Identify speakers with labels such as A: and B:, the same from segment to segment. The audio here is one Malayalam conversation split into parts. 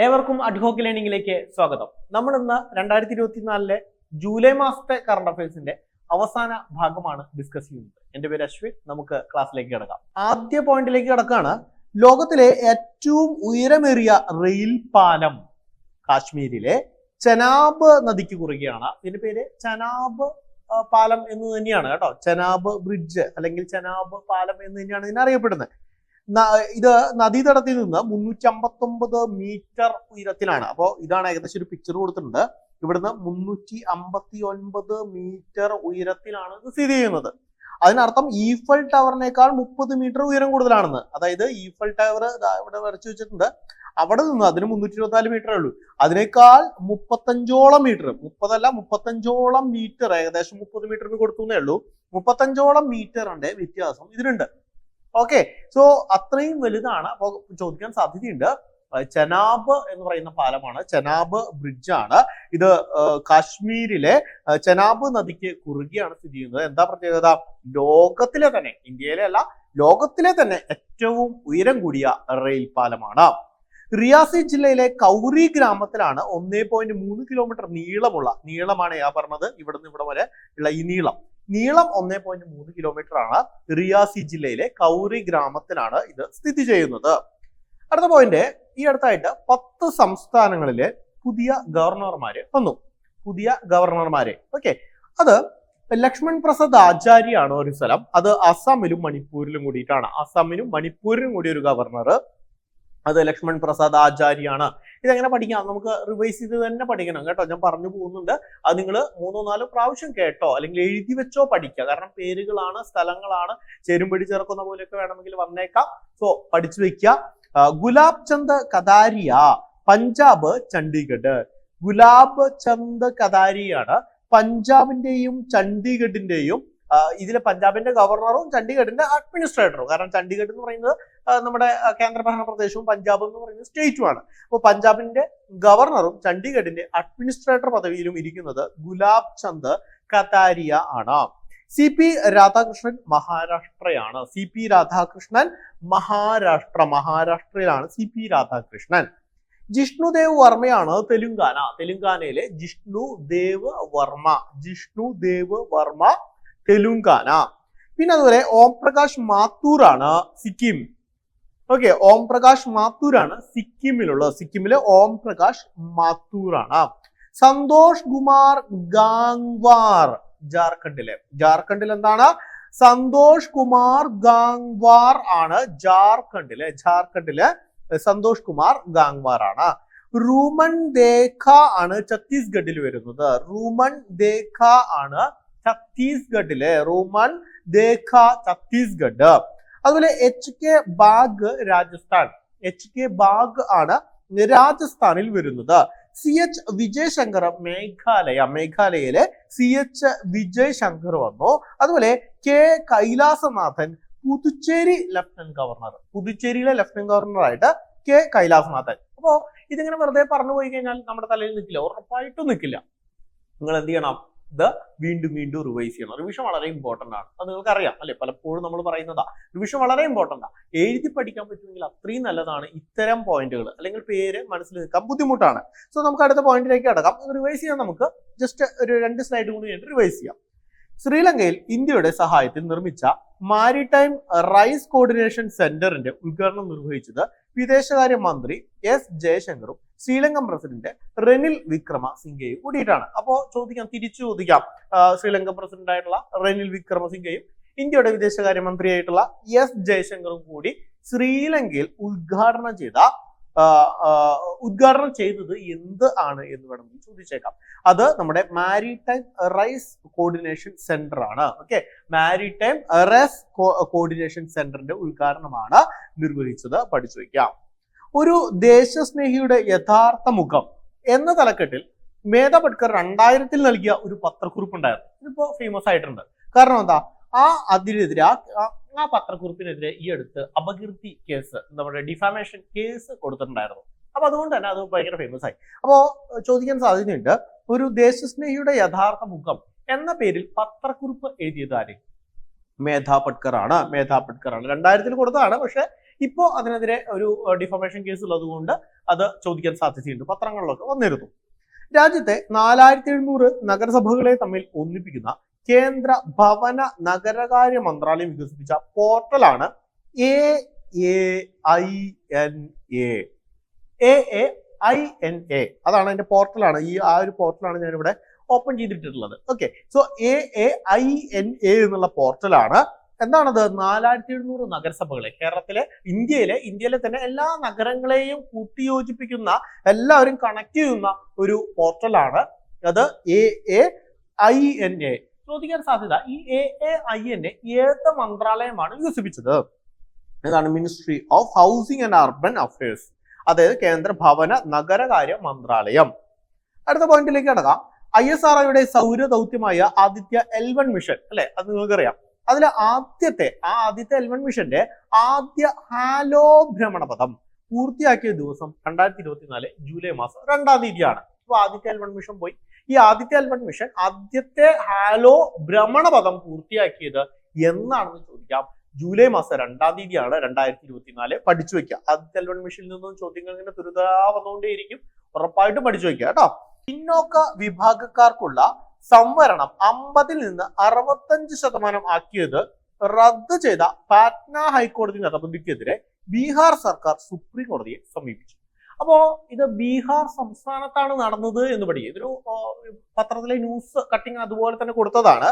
A: ഏവർക്കും അഡ്ഹോക്ക് ലേണിംഗിലേക്ക് സ്വാഗതം. നമ്മൾ ഇന്ന് 2024 ജൂലൈ മാസത്തെ കറണ്ട് അഫയേഴ്സിന്റെ അവസാന ഭാഗമാണ് ഡിസ്കസ് ചെയ്യുന്നത്. എന്റെ പേര് അശ്വിൻ. നമുക്ക് ക്ലാസ്സിലേക്ക് കിടക്കാം. ആദ്യ പോയിന്റിലേക്ക് കിടക്കാണ്. ലോകത്തിലെ ഏറ്റവും ഉയരമേറിയ റെയിൽ പാലം കാശ്മീരിലെ ചെനാബ് നദിക്ക് കുറുകെയാണ്. ഇതിന്റെ പേര് ചെനാബ് പാലം എന്ന് തന്നെയാണ് കേട്ടോ. ചെനാബ് ബ്രിഡ്ജ് അല്ലെങ്കിൽ ചെനാബ് പാലം എന്ന് തന്നെയാണ് ഇതിനറിയപ്പെടുന്നത്. ഇത് നദീതടത്തിൽ നിന്ന് 359 മീറ്റർ ഉയരത്തിലാണ്. അപ്പോൾ ഇതാണ് ഏകദേശം ഒരു പിക്ചർ കൊടുത്തിട്ടുണ്ട്. ഇവിടുന്ന് 359 മീറ്റർ ഉയരത്തിലാണ് ഇത് സ്ഥിതി ചെയ്യുന്നത്. അതിനർത്ഥം ഈഫൽ ടവറിനേക്കാൾ 30 മീറ്റർ ഉയരം കൂടുതലാണെന്ന്. അതായത് ഈഫൽ ടവർ ഇവിടെ വരച്ചു വെച്ചിട്ടുണ്ട്. അവിടെ നിന്ന് അതിന് 324 മീറ്ററേ ഉള്ളൂ. അതിനേക്കാൾ 35ഓളം മീറ്റർ, 35ഓളം മീറ്റർ, ഏകദേശം 30 മീറ്ററിന് കൊടുക്കുന്നേ ഉള്ളൂ. 35ഓളം മീറ്ററിന്റെ വ്യത്യാസം ഇതിനുണ്ട്. ഓക്കെ, സോ അത്രയും വലുതാണ്. അപ്പോൾ ചോദിക്കാൻ സാധ്യതയുണ്ട്. ചെനാബ് എന്ന് പറയുന്ന പാലമാണ്, ചെനാബ് ബ്രിഡ്ജ് ആണ്. ഇത് കാശ്മീരിലെ ചെനാബ് നദിക്ക് കുറുകെയാണ് സ്ഥിതി ചെയ്യുന്നത്. എന്താ പ്രത്യേകത? ലോകത്തിലെ തന്നെ, ഇന്ത്യയിലെ അല്ല, ലോകത്തിലെ തന്നെ ഏറ്റവും ഉയരം കൂടിയ റെയിൽ പാലമാണ്. റിയാസി ജില്ലയിലെ കൗറി ഗ്രാമത്തിലാണ് 1.3 കിലോമീറ്റർ നീളമാണ് ഞാൻ പറഞ്ഞത്. ഇവിടുന്ന് ഇവിടെ വരെ ഉള്ള ഈ നീളം 1.3 കിലോമീറ്റർ ആണ്. റിയാസി ജില്ലയിലെ കൗറി ഗ്രാമത്തിലാണ് ഇത് സ്ഥിതി ചെയ്യുന്നത്. അടുത്ത പോയിന്റ്, ഈ അടുത്തായിട്ട് 10 സംസ്ഥാനങ്ങളിലെ പുതിയ ഗവർണർമാര് വന്നു. ഓക്കെ, അത് ലക്ഷ്മൺ പ്രസാദ് ആചാര്യാണ് ഒരു സ്ഥലം. അത് അസമിലും മണിപ്പൂരിലും കൂടിയിട്ടാണ്. അസമിനും മണിപ്പൂരിലും കൂടി ഒരു ഗവർണർ, അത് ലക്ഷ്മൺ പ്രസാദ് ആചാര്യാണ്. ഇതെങ്ങനെ പഠിക്കാം? നമുക്ക് റിവൈസ് ചെയ്ത് തന്നെ പഠിക്കണം കേട്ടോ. ഞാൻ പറഞ്ഞു പോകുന്നുണ്ട്. അത് നിങ്ങൾ 3-4 പ്രാവശ്യം കേട്ടോ അല്ലെങ്കിൽ എഴുതി വെച്ചോ പഠിക്കുക. കാരണം പേരുകളാണ്, സ്ഥലങ്ങളാണ്, ചേരുംപടി ചേർക്കുന്ന പോലെയൊക്കെ വേണമെങ്കിൽ വന്നേക്കാം. സോ പഠിച്ചു വെക്കുക. ഗുലാബ് ചന്ദ് കതാരിയ, പഞ്ചാബ്, ചണ്ഡീഗഡ്. ഗുലാബ് ചന്ദ് കതാരിയാണ് പഞ്ചാബിന്റെയും ചണ്ഡീഗഡിന്റെയും ഇതിലെ പഞ്ചാബിന്റെ ഗവർണറും ചണ്ഡീഗഡിന്റെ അഡ്മിനിസ്ട്രേറ്ററും. കാരണം ചണ്ഡീഗഡ് എന്ന് പറയുന്നത് നമ്മുടെ കേന്ദ്രഭരണ പ്രദേശവും പഞ്ചാബ് എന്ന് പറയുന്നത് സ്റ്റേറ്റുമാണ്. അപ്പോൾ പഞ്ചാബിന്റെ ഗവർണറും ചണ്ഡീഗഡിന്റെ അഡ്മിനിസ്ട്രേറ്റർ പദവിയിലും ഇരിക്കുന്നത് ഗുലാബ് ചന്ദ് കതാരിയ ആണ്. CP Radhakrishnan മഹാരാഷ്ട്രയാണ്. CP Radhakrishnan മഹാരാഷ്ട്രയിലാണ് CP Radhakrishnan. Jishnudev വർമ്മയാണ് തെലുങ്കാനയിലെ Jishnudev Varma Telangana. പിന്നെ അതുപോലെ ഓം പ്രകാശ് മാത്തൂർ ആണ് സിക്കിം. ഓക്കെ, ഓം പ്രകാശ് മാത്തൂർ ആണ് സിക്കിമിലെ ഓം പ്രകാശ് മാത്തൂർ ആണ്. സന്തോഷ് കുമാർ ഗാംഗ്വാർ ജാർഖണ്ഡിൽ എന്താണ്? സന്തോഷ് കുമാർ ഗാംഗ്വാർ ആണ് ജാർഖണ്ഡിലെ സന്തോഷ് കുമാർ ഗാംഗ്വാർ ആണ്. റൂമൻ ദേഖ ആണ് ഛത്തീസ്ഗഡിൽ വരുന്നത്. റൂമൻ ദേഖ ഛത്തീസ്ഗഡ്. അതുപോലെ HK bag Rajasthan. HK bag ആണ് രാജസ്ഥാനിൽ വരുന്നത്. CH വിജയശങ്കർ മേഘാലയയിലെ CH വിജയശങ്കർ വന്നു. അതുപോലെ K കൈലാസനാഥൻ പുതുച്ചേരിയിലെ ലഫ്റ്റനന്റ് ഗവർണറായിട്ട് K കൈലാസനാഥൻ. അപ്പോ ഇതിങ്ങനെ വെറുതെ പറഞ്ഞു പോയി കഴിഞ്ഞാൽ നമ്മുടെ തലയിൽ നിൽക്കില്ല, ഉറപ്പായിട്ടും നിൽക്കില്ല. നിങ്ങൾ എന്ത് ചെയ്യണം? ഇത് വീണ്ടും റിവൈസ് ചെയ്യണം. റിവിഷൻ വളരെ ഇമ്പോർട്ടന്റ് ആണ്. അത് നിങ്ങൾക്ക് അറിയാം അല്ലെ, പലപ്പോഴും നമ്മൾ പറയുന്നതാ. റിവിഷൻ വളരെ ഇമ്പോർട്ടന്റ് ആണ്. എഴുതി പഠിക്കാൻ പറ്റുമെങ്കിൽ അത്രയും നല്ലതാണ്. ഇത്തരം പോയിന്റുകൾ അല്ലെങ്കിൽ പേര് മനസ്സിൽ നിൽക്കാൻ ബുദ്ധിമുട്ടാണ്. സോ നമുക്ക് അടുത്ത പോയിന്റിലേക്ക് കിടക്കാം. റിവൈസ് ചെയ്യാൻ നമുക്ക് ജസ്റ്റ് ഒരു 2 സ്ലൈഡ് കൂടി റിവൈസ് ചെയ്യാം. ശ്രീലങ്കയിൽ ഇന്ത്യയുടെ സഹായത്തിൽ നിർമ്മിച്ച മാരിടൈം റൈസ് കോർഡിനേഷൻ സെന്ററിന്റെ ഉദ്ഘാടനം നിർവഹിച്ചത് വിദേശകാര്യ മന്ത്രി S ജയശങ്കറും ശ്രീലങ്കൻ പ്രസിഡന്റ് റെനിൽ വിക്രമസിംഗയും കൂടിയിട്ടാണ്. അപ്പോൾ തിരിച്ചു ചോദിക്കാം. ശ്രീലങ്കൻ പ്രസിഡന്റ് ആയിട്ടുള്ള റെനിൽ വിക്രമസിംഗയും ഇന്ത്യയുടെ വിദേശകാര്യമന്ത്രിയായിട്ടുള്ള S ജയശങ്കറും കൂടി ശ്രീലങ്കയിൽ ഉദ്ഘാടനം ചെയ്തത് എന്ത് ആണ് എന്ന് വേണമെങ്കിൽ ചോദിച്ചേക്കാം. അത് നമ്മുടെ മാരിടൈം റൈസ് കോർഡിനേഷൻ സെന്റർ ആണ്. ഓക്കെ, മാരിടൈം റൈസ് കോർഡിനേഷൻ സെന്ററിന്റെ ഉദ്ഘാടനമാണ് നിർവഹിച്ചത്. പഠിച്ചു വയ്ക്കാം. ഒരു ദേശസ്നേഹിയുടെ യഥാർത്ഥ മുഖം എന്ന തലക്കെട്ടിൽ മേധാ പട്കർ 2000 നൽകിയ ഒരു പത്രക്കുറിപ്പ് ഉണ്ടായിരുന്നു. ഇതിപ്പോ ഫേമസ് ആയിട്ടുണ്ട്. കാരണം എന്താ? അതിനെതിരെ ആ പത്രക്കുറിപ്പിനെതിരെ ഈ അടുത്ത് അപകീർത്തി കേസ്, നമ്മുടെ ഡിഫാമേഷൻ കേസ് കൊടുത്തിട്ടുണ്ടായിരുന്നു. അപ്പൊ അതുകൊണ്ട് തന്നെ അത് ഭയങ്കര ഫേമസ് ആയി. അപ്പോ ചോദിക്കാൻ സാധ്യതയുണ്ട്, ഒരു ദേശസ്നേഹിയുടെ യഥാർത്ഥ മുഖം എന്ന പേരിൽ പത്രക്കുറിപ്പ് എഴുതിയത് ആര്? മേധാ പട്കർ ആണ്. 2000 കൊടുത്തതാണ്. പക്ഷെ ഇപ്പോ അതിനെതിരെ ഒരു ഡിഫമേഷൻ കേസ് ഉള്ളത് കൊണ്ട് അത് ചോദിക്കാൻ സാധ്യതയുണ്ട്, പത്രങ്ങളിലൊക്കെ വന്നിരുന്നു. രാജ്യത്തെ 4700 നഗരസഭകളെ തമ്മിൽ ഒന്നിപ്പിക്കുന്ന കേന്ദ്ര ഭവന നഗരകാര്യ മന്ത്രാലയം വികസിപ്പിച്ച പോർട്ടലാണ് AAINA. അതാണ് അതിന്റെ പോർട്ടലാണ്. ആ ഒരു പോർട്ടലാണ് ഞാനിവിടെ ഓപ്പൺ ചെയ്തിട്ടുള്ളത്. ഓക്കെ, സോ AAINA എന്നുള്ള പോർട്ടലാണ്. എന്താണത്? 4700 നഗരസഭകളെ, ഇന്ത്യയിലെ തന്നെ എല്ലാ നഗരങ്ങളെയും കൂട്ടിയോജിപ്പിക്കുന്ന, എല്ലാവരും കണക്ട് ചെയ്യുന്ന ഒരു പോർട്ടലാണ് അത്. AAINA ചോദിക്കാൻ സാധ്യത, ഈ AAINA ഏത് മന്ത്രാലയമാണ് വികസിപ്പിച്ചത്? ഇതാണ് ministry of housing and urban affairs, അതായത് കേന്ദ്ര ഭവന നഗരകാര്യ മന്ത്രാലയം. അടുത്ത പോയിന്റിലേക്ക് കടക്കാം. ISROയുടെ സൗര ദൗത്യമായ ആദിത്യ L1 മിഷൻ അല്ലെ, അത് നിങ്ങൾക്കറിയാം. അതിലെ ആദ്യത്തെ L1 മിഷന്റെ ആദ്യ ഹാലോ ഭ്രമണപഥം പൂർത്തിയാക്കിയ ദിവസം 2024 ജൂലൈ മാസം 2-ാം തീയതിയാണ്. അപ്പൊ ആദിത്യ L1 മിഷൻ പോയി. ഈ ആദിത്യ L1 മിഷൻ ആദ്യത്തെ ഹാലോ ഭ്രമണപഥം പൂർത്തിയാക്കിയത് എന്നാണെന്ന് ചോദിക്കാം. ജൂലൈ മാസം 2-ാം തീയതിയാണ് 2024. പഠിച്ചു വെക്കുക. ആദിത്യ L1 മിഷനിൽ നിന്നും ചോദ്യങ്ങൾ ഇങ്ങനെ തുരുതാ വന്നുകൊണ്ടേയിരിക്കും, ഉറപ്പായിട്ടും പഠിച്ചു വെക്കുക കേട്ടോ. പിന്നോക്ക വിഭാഗക്കാർക്കുള്ള സംവരണം 50-ൽ നിന്ന് 65% ആക്കിയത് റദ്ദ് ചെയ്ത പാറ്റ്ന ഹൈക്കോടതി നടപടിക്കെതിരെ ബീഹാർ സർക്കാർ സുപ്രീം കോടതിയെ സമീപിച്ചു. അപ്പോ ഇത് ബീഹാർ സംസ്ഥാനത്താണ് നടന്നത് എന്ന് പഠിക്കുക. ഇതൊരു പത്രത്തിലെ ന്യൂസ് കട്ടിങ് അതുപോലെ തന്നെ കൊടുത്തതാണ്.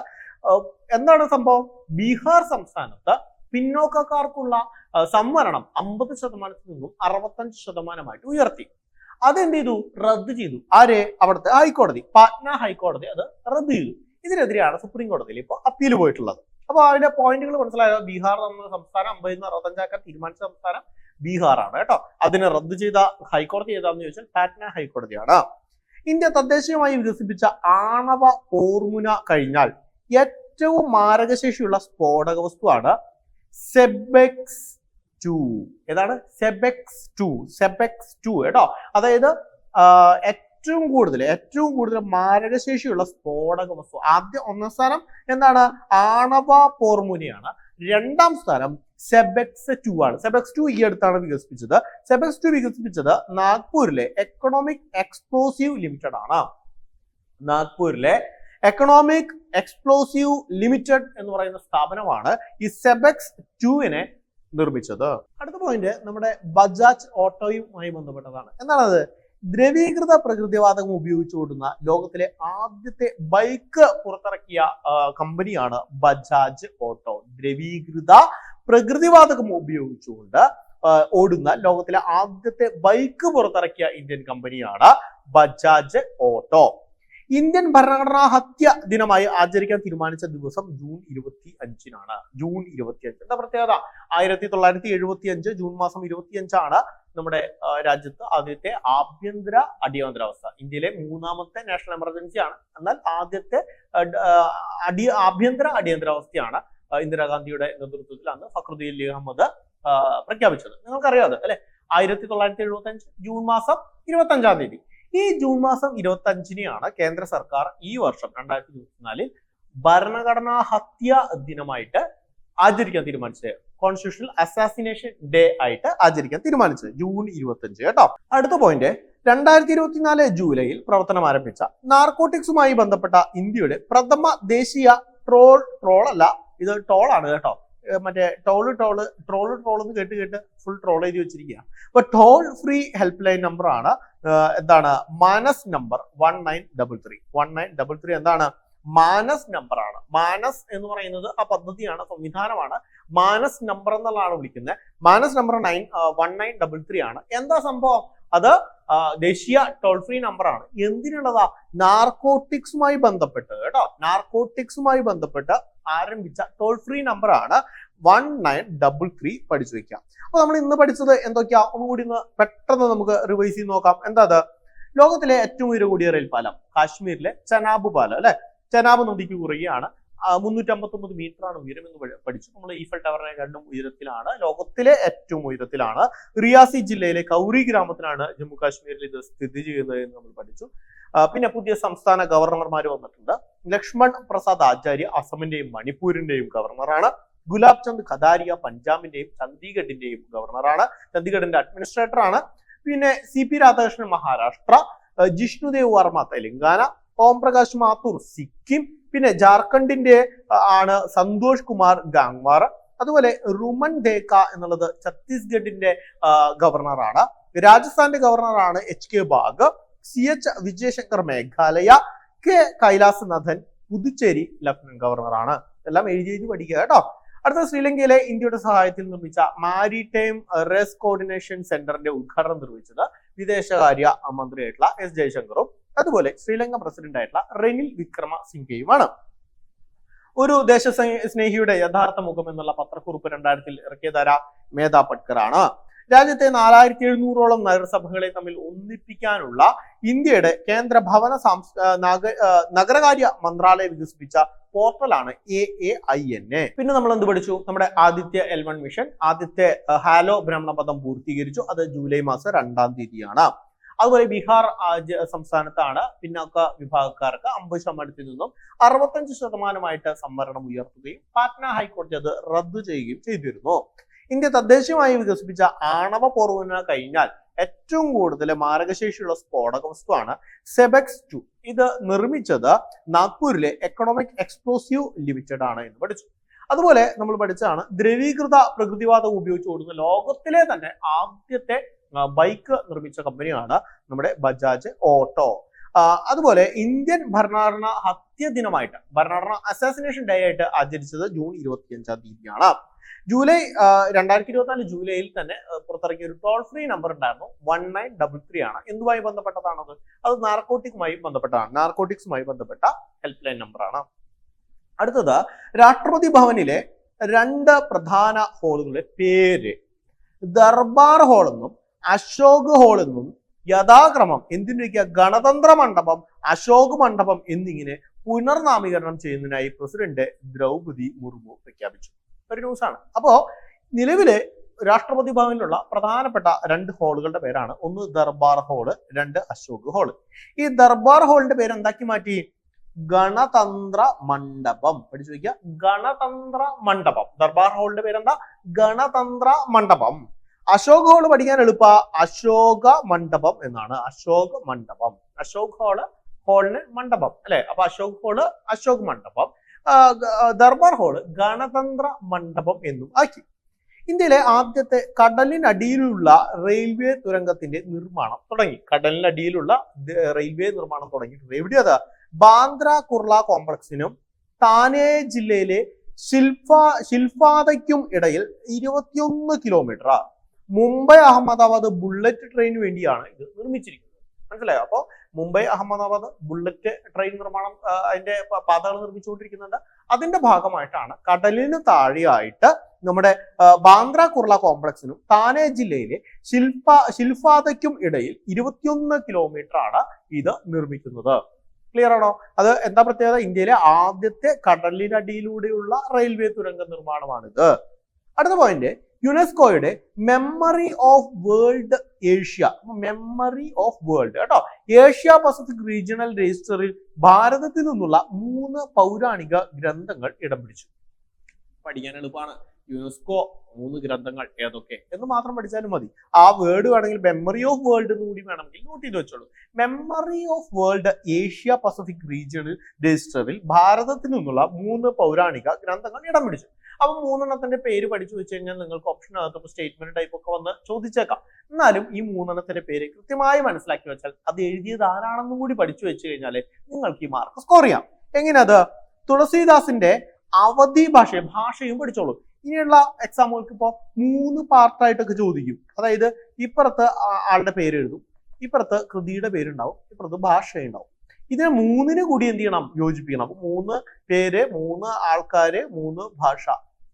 A: എന്താണ് സംഭവം? ബീഹാർ സംസ്ഥാനത്ത് പിന്നോക്കക്കാർക്കുള്ള സംവരണം 50% നിന്നും 65% ഉയർത്തി. അതെന്ത് ചെയ്തു? റദ്ദ് ചെയ്തു. ആരെ? അവിടുത്തെ ഹൈക്കോടതി, പാറ്റ്ന ഹൈക്കോടതി അത് റദ്ദ് ചെയ്തു. ഇതിനെതിരെയാണ് സുപ്രീം കോടതിയിൽ ഇപ്പോൾ അപ്പീൽ പോയിട്ടുള്ളത്. അപ്പൊ അതിന്റെ പോയിന്റുകൾ മനസ്സിലായോ? ബീഹാർ എന്ന സംസ്ഥാനം 50-ൽ നിന്ന് 65 ആക്കാൻ തീരുമാനിച്ച സംസ്ഥാനം ബീഹാറാണ് കേട്ടോ. അതിനെ റദ്ദ് ചെയ്ത ഹൈക്കോടതി ഏതാന്ന് ചോദിച്ചാൽ പാറ്റ്ന ഹൈക്കോടതിയാണ്. ഇന്ത്യ തദ്ദേശീയമായി വികസിപ്പിച്ച ആണവ പോർമുന കഴിഞ്ഞാൽ ഏറ്റവും മാരകശേഷിയുള്ള സ്ഫോടക വസ്തുവാണ് സെബെക്സ് 2. ഏതാണ്? സെബെക്സ് 2 കേട്ടോ. അതായത് ഏറ്റവും കൂടുതൽ മാരകശേഷിയുള്ള സ്ഫോടക വസ്തു. ഒന്നാം സ്ഥാനം എന്താണ്? ആണവ പോർമുനയാണ്. 2-ാം സ്ഥാനം സെബെക്സ് 2 ആണ്. സെബെക്സ് 2 ഈ അടുത്താണ് വികസിപ്പിച്ചത്. സെബെക്സ് 2 വികസിപ്പിച്ചത് നാഗ്പൂരിലെ എക്കണോമിക് എക്സ്പ്ലോസീവ് ലിമിറ്റഡ് ആണ്. നാഗ്പൂരിലെ എക്കണോമിക് എക്സ്പ്ലോസീവ് ലിമിറ്റഡ് എന്ന് പറയുന്ന സ്ഥാപനമാണ് ഈ സെബെക്സ് 2-നെ നിർമ്മിച്ചത്. അടുത്ത പോയിന്റ് നമ്മുടെ ബജാജ് ഓട്ടോയുമായി ബന്ധപ്പെട്ടതാണ്. എന്താണത്? ദ്രവീകൃത പ്രകൃതിവാതകം ഉപയോഗിച്ചുകൊണ്ടുന്ന ലോകത്തിലെ ആദ്യത്തെ ബൈക്ക് പുറത്തിറക്കിയ കമ്പനിയാണ് ബജാജ് ഓട്ടോ. ദ്രവീകൃത പ്രകൃതിവാതകം ഉപയോഗിച്ചുകൊണ്ട് ഓടുന്ന ലോകത്തിലെ ആദ്യത്തെ ബൈക്ക് പുറത്തിറക്കിയ ഇന്ത്യൻ കമ്പനിയാണ് ബജാജ് ഓട്ടോ. ഇന്ത്യൻ ഭരണഘടനാ ഹത്യ ദിനമായി ആചരിക്കാൻ തീരുമാനിച്ച ദിവസം ജൂൺ 25-നാണ്. ജൂൺ 25 എന്താ പ്രത്യേകത? 1975 ജൂൺ മാസം 25 നമ്മുടെ രാജ്യത്ത് ആദ്യത്തെ ആഭ്യന്തര അടിയന്തരാവസ്ഥ. ഇന്ത്യയിലെ 3ാമത്തെ നാഷണൽ എമർജൻസി ആണ്. എന്നാൽ ആദ്യത്തെ ആഭ്യന്തര അടിയന്തരാവസ്ഥയാണ് ഇന്ദിരാഗാന്ധിയുടെ നേതൃത്വത്തിൽ അന്ന് ഫഖ്റുദ്ദീൻ അഹമ്മദ് പ്രഖ്യാപിച്ചത്. നിങ്ങൾക്കറിയാതെ അല്ലെ? 1975 ജൂൺ മാസം 25-ാം തീയതി. ഈ ജൂൺ മാസം 25-നെയാണ് കേന്ദ്ര സർക്കാർ ഈ വർഷം 2024 ഭരണഘടനാ ഹത്യ ദിനമായിട്ട് ആചരിക്കാൻ തീരുമാനിച്ചത്. കോൺസ്റ്റിറ്റ്യൂഷണൽ അസാസിനേഷൻ ഡേ ആയിട്ട് ആചരിക്കാൻ തീരുമാനിച്ചത് ജൂൺ 25 കേട്ടോ. അടുത്ത പോയിന്റ്, 2024 ജൂലൈയിൽ പ്രവർത്തനം ആരംഭിച്ച നാർക്കോട്ടിക്സുമായി ബന്ധപ്പെട്ട ഇന്ത്യയുടെ പ്രഥമ ദേശീയ ട്രോളല്ല, ഇത് ടോളാണ് കേട്ടോ. മറ്റേ ട്രോള് എന്ന് കേട്ട് ഫുൾ ട്രോൾ എഴുതി വെച്ചിരിക്കുക. അപ്പൊ toll free help line number ആണ്. എന്താണ്? മാനസ് നമ്പർ 1933. എന്താണ്? മാനസ് നമ്പർ ആണ്. മാനസ് എന്ന് പറയുന്നത് ആ പദ്ധതിയാണ്, സംവിധാനമാണ്. മാനസ് നമ്പർ എന്നുള്ളതാണ് വിളിക്കുന്നത്. മാനസ് നമ്പർ 1933 ആണ്. എന്താ സംഭവം? അത് ദേശീയ ടോൾ ഫ്രീ നമ്പർ ആണ്. എന്തിനുള്ളതാ? നാർക്കോട്ടിക്സുമായി ബന്ധപ്പെട്ട് കേട്ടോ. നാർക്കോട്ടിക്സുമായി ബന്ധപ്പെട്ട് ആരംഭിച്ച ടോൾ ഫ്രീ നമ്പർ ആണ് 1933. പഠിച്ചു വെക്കാം. അപ്പൊ നമ്മൾ ഇന്ന് പഠിച്ചത് എന്തൊക്കെയാ? ഒന്നുകൂടി പെട്ടെന്ന് നമുക്ക് റിവൈസ് ചെയ്ത് നോക്കാം. എന്താ അത്? ലോകത്തിലെ ഏറ്റവും ഉയരം കൂടിയ റെയിൽപാലം കാശ്മീരിലെ ചനാബ് പാലം അല്ലെ. ചനാബ് നദിക്ക് കുറുകെയാണ്. 359 മീറ്റർ ആണ് ഉയരം എന്ന് പഠിച്ചു. നമ്മൾ ഈഫൽ ടവറിനെക്കാളും ഉയരത്തിലാണ്, ലോകത്തിലെ ഏറ്റവും ഉയരത്തിലാണ്. റിയാസി ജില്ലയിലെ കൗറി ഗ്രാമത്തിലാണ് ജമ്മു കാശ്മീരിൽ ഇത് സ്ഥിതി ചെയ്യുന്നത് എന്ന് നമ്മൾ പഠിച്ചു. പിന്നെ പുതിയ സംസ്ഥാന ഗവർണർമാർ വന്നിട്ടുണ്ട്. ലക്ഷ്മൺ പ്രസാദ് ആചാര്യ അസമിന്റെയും മണിപ്പൂരിന്റെയും ഗവർണറാണ്. ഗുലാബ് ചന്ദ് ഖദാരിയ പഞ്ചാബിന്റെയും ചണ്ഡീഗഡിന്റെയും ഗവർണറാണ്, ചണ്ഡീഗഡിന്റെ അഡ്മിനിസ്ട്രേറ്റർ ആണ്. പിന്നെ CP രാധാകൃഷ്ണൻ മഹാരാഷ്ട്ര, ജിഷ്ണുദേവ് വർമ്മ തെലങ്കാന, ഓം പ്രകാശ് മാത്തൂർ സിക്കിം, പിന്നെ ജാർഖണ്ഡിന്റെ ആണ് സന്തോഷ് കുമാർ ഗാംഗ്വാർ. അതുപോലെ റുമൻ ദേക്ക എന്നുള്ളത് ഛത്തീസ്ഗഡിന്റെ ഗവർണറാണ്. രാജസ്ഥാന്റെ ഗവർണറാണ് HK ബാഗ്. CH Vijayashankar Meghalaya, K Kailasanathan Puducherry lieutenant ഗവർണറാണ്. എല്ലാം എഴുതി പഠിക്കുക കേട്ടോ. അടുത്ത ശ്രീലങ്കയിലെ ഇന്ത്യയുടെ സഹായത്തിൽ നിർമ്മിച്ച മാരിടൈം റെസ് കോർഡിനേഷൻ സെന്ററിന്റെ ഉദ്ഘാടനം നിർവഹിച്ചത് വിദേശകാര്യ മന്ത്രിയായിട്ടുള്ള S ജയശങ്കറും അതുപോലെ ശ്രീലങ്ക പ്രസിഡന്റ് ആയിട്ടുള്ള റെനിൽ വിക്രമ സിംഗയുമാണ്. ഒരു ദേശസ്നേഹിയുടെ യഥാർത്ഥ മുഖം എന്നുള്ള പത്രക്കുറിപ്പ് 2000 ഇറക്കിയതാര മേധാ പട്കർ ആണ്. രാജ്യത്തെ 4700ഓളം നഗരസഭകളെ തമ്മിൽ ഒന്നിപ്പിക്കാനുള്ള ഇന്ത്യയുടെ കേന്ദ്ര ഭവന നഗരകാര്യ മന്ത്രാലയം വികസിപ്പിച്ച പോർട്ടലാണ് AAINA. പിന്നെ നമ്മൾ എന്ത് പഠിച്ചു? നമ്മുടെ ആദിത്യ L1 മിഷൻ, ആദ്യത്തെ ഹാലോ ഭ്രമണപഥം പൂർത്തീകരിച്ചു. അത് ജൂലൈ മാസം 2-ാം തീയതിയാണ്. അതുപോലെ ബീഹാർ സംസ്ഥാനത്താണ് പിന്നാക്ക വിഭാഗക്കാർക്ക് 50% നിന്നും 65% സംവരണം ഉയർത്തുകയും പാറ്റ്ന ഹൈക്കോടതി അത് റദ്ദു ചെയ്യുകയും ചെയ്തിരുന്നു. ഇന്ത്യ തദ്ദേശീയമായി വികസിപ്പിച്ച ആണവ പോർമുന കഴിഞ്ഞാൽ ഏറ്റവും കൂടുതൽ മാരകശേഷിയുള്ള സ്ഫോടക വസ്തുവാണ് സെബെക്സ് 2. ഇത് നിർമ്മിച്ചത് നാഗ്പൂരിലെ എക്കണോമിക് എക്സ്പ്ലോസീവ് ലിമിറ്റഡ് ആണ് എന്ന് പഠിച്ചു. അതുപോലെ നമ്മൾ പഠിച്ചതാണ് ദ്രവീകൃത പ്രകൃതിവാതകം ഉപയോഗിച്ച് ഓടുന്ന ലോകത്തിലെ തന്നെ ആദ്യത്തെ ബൈക്ക് നിർമ്മിച്ച കമ്പനിയാണ് നമ്മുടെ ബജാജ് ഓട്ടോ. അതുപോലെ ഇന്ത്യൻ ഭരണഘടന ഹത്യ ദിനമായിട്ട്, ഭരണഘടന അസാസിനേഷൻ ഡേ ആയിട്ട് ആചരിച്ചത് ജൂൺ 25-ാം തീയതിയാണ്. 2024 ജൂലൈയിൽ തന്നെ പുറത്തിറക്കിയ ഒരു ടോൾ ഫ്രീ നമ്പർ ഉണ്ടായിരുന്നു, 1933 ആണ്. എന്തുമായി ബന്ധപ്പെട്ടതാണത്? അത് നാർക്കോട്ടിക്സുമായി ബന്ധപ്പെട്ട ഹെൽപ്പ് ലൈൻ നമ്പറാണ്. അടുത്തത് രാഷ്ട്രപതി ഭവനിലെ 2 പ്രധാന ഹാളുകളുടെ പേര് ദർബാർ ഹാൾ എന്നും അശോക് ഹാൾ എന്നും യഥാക്രമം എന്തിനൊക്കെ ഗണതന്ത്ര മണ്ഡപം, അശോക് മണ്ഡപം എന്നിങ്ങനെ പുനർനാമീകരണം ചെയ്യുന്നതിനായി പ്രസിഡന്റ് ദ്രൗപദി മുർമു പ്രഖ്യാപിച്ചു. ഒരു ന്യൂസാണ്. അപ്പോ നിലവിലെ രാഷ്ട്രപതി ഭവനിലുള്ള പ്രധാനപ്പെട്ട 2 ഹാളുകളുടെ പേരാണ്, ഒന്ന് ദർബാർ ഹാള്, 2 അശോക് ഹാള്. ഈ ദർബാർ ഹാളിന്റെ പേര് എന്താക്കി മാറ്റി? ഗണതന്ത്ര മണ്ഡപം. പഠിച്ചു വയ്ക്കുക, ഗണതന്ത്ര മണ്ഡപം. ദർബാർ ഹാളിന്റെ പേരെന്താ? ഗണതന്ത്ര മണ്ഡപം. അശോക് ഹാള് പഠിക്കാൻ എളുപ്പ, അശോക മണ്ഡപം എന്നാണ്. അശോക് മണ്ഡപം, അശോക് ഹാളിന് മണ്ഡപം അല്ലെ. അപ്പൊ അശോക് ഹാള് അശോക് മണ്ഡപം, ദർബാർ ഹാള് ഗണതന്ത്ര മണ്ഡപം എന്നും ആക്കി. ഇന്ത്യയിലെ ആദ്യത്തെ കടലിനടിയിലുള്ള റെയിൽവേ തുരങ്കത്തിന്റെ നിർമ്മാണം തുടങ്ങി. കടലിനടിയിലുള്ള റെയിൽവേ നിർമ്മാണം തുടങ്ങിയിട്ടുണ്ട്. എവിടെയാ? ബാന്ദ്ര കുർള കോംപ്ലക്സിനും താനെ ജില്ലയിലെ ശിൽഫാദയ്ക്കും ഇടയിൽ 21 kilometre Mumbai Ahmedabad bullet train വേണ്ടിയാണ് ഇത് നിർമ്മിച്ചിരിക്കുന്നത്. മനസ്സിലായോ? അപ്പോ മുംബൈ അഹമ്മദാബാദ് ബുള്ളറ്റ് ട്രെയിൻ നിർമ്മാണം അതിന്റെ പാതകൾ നിർമ്മിച്ചുകൊണ്ടിരിക്കുന്നുണ്ട്. അതിന്റെ ഭാഗമായിട്ടാണ് കടലിന് താഴെയായിട്ട് നമ്മുടെ ബാന്ദ്ര കുർള കോംപ്ലക്സിനും താനെ ജില്ലയിലെ ശിൽഫാദയ്ക്കും ഇടയിൽ 21 കിലോമീറ്റർ ആണ് ഇത് നിർമ്മിക്കുന്നത്. ക്ലിയർ ആണോ? അത് എന്താ പ്രത്യേകത? ഇന്ത്യയിലെ ആദ്യത്തെ കടലിനടിയിലൂടെയുള്ള റെയിൽവേ തുരങ്ക നിർമ്മാണമാണിത്. അടുത്ത പോയിന്റ്, യുനെസ്കോയുടെ memory of world Asia, memory of world കേട്ടോ, ഏഷ്യ പസഫിക് റീജിയണൽ രജിസ്റ്ററിൽ ഭാരതത്തിൽ നിന്നുള്ള 3 പൗരാണിക ഗ്രന്ഥങ്ങൾ ഇടം പിടിച്ചു. പഠിക്കാൻ എളുപ്പമാണ്. യുനെസ്കോ 3 ഗ്രന്ഥങ്ങൾ ഏതൊക്കെ എന്ന് മാത്രം പഠിച്ചാലും മതി. ആ വേർഡ് വേണമെങ്കിൽ മെമ്മറി ഓഫ് വേൾഡ് എന്ന് കൂടി വേണമെങ്കിൽ നോട്ട് ചെയ്ത് വെച്ചോളൂ. Memory of world Asia Pacific regional രജിസ്റ്ററിൽ ഭാരതത്തിൽ നിന്നുള്ള 3 പൗരാണിക ഗ്രന്ഥങ്ങൾ ഇടം പിടിച്ചു. അപ്പൊ 3 എണ്ണത്തിന്റെ പേര് പഠിച്ചു വെച്ച് കഴിഞ്ഞാൽ നിങ്ങൾക്ക് ഓപ്ഷനകത്ത് സ്റ്റേറ്റ്മെന്റ് ടൈപ്പ് ഒക്കെ വന്ന് ചോദിച്ചേക്കാം. എന്നാലും ഈ 3 എണ്ണത്തിന്റെ പേര് കൃത്യമായി മനസ്സിലാക്കി വെച്ചാൽ അത് എഴുതിയത് ആരാണെന്നും കൂടി പഠിച്ചു വെച്ച് കഴിഞ്ഞാൽ നിങ്ങൾക്ക് ഈ മാർക്ക് സ്കോർ ചെയ്യാം. എങ്ങനെയത്? തുളസീദാസിന്റെ അവധി ഭാഷയും പഠിച്ചോളൂ. ഇനിയുള്ള എക്സാമുകൾക്ക് ഇപ്പോൾ 3 പാർട്ടായിട്ടൊക്കെ ചോദിക്കും. അതായത് ഇപ്പുറത്ത് ആളുടെ പേര് എഴുതും, ഇപ്പുറത്ത് കൃതിയുടെ പേരുണ്ടാവും, ഇപ്പുറത്ത് ഭാഷയുണ്ടാവും. ഇതിനെ 3ന് കൂടി എന്ത് ചെയ്യണം? യോജിപ്പിക്കണം. അപ്പൊ 3 പേര്, 3 ആൾക്കാര്, 3 ഭാഷ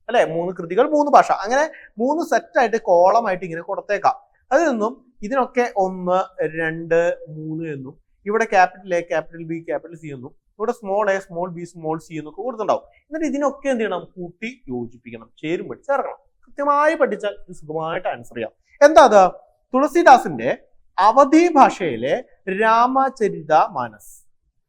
A: അല്ലെ, 3 കൃതികൾ, 3 ഭാഷ, അങ്ങനെ 3 സെറ്റായിട്ട് കോളമായിട്ട് ഇങ്ങനെ കൊടുത്തേക്കാം. അതിൽ നിന്നും ഇതിനൊക്കെ 1, 2, 3 എന്നും, ഇവിടെ capital A, capital B, capital C എന്നും, ഇവിടെ small A, small B, small C എന്നൊക്കെ കൊടുത്തിട്ടുണ്ടാവും. എന്നിട്ട് ഇതിനൊക്കെ എന്ത് ചെയ്യണം? കൂട്ടി യോജിപ്പിക്കണം, ചേരുമ്പടി ചേർക്കണം. കൃത്യമായി പഠിച്ചാൽ ഇത് സുഖമായിട്ട് ആൻസർ ചെയ്യാം. എന്താ അത്? തുളസീദാസിന്റെ അവധി ഭാഷയിലെ രാമചരിതമാനസ്.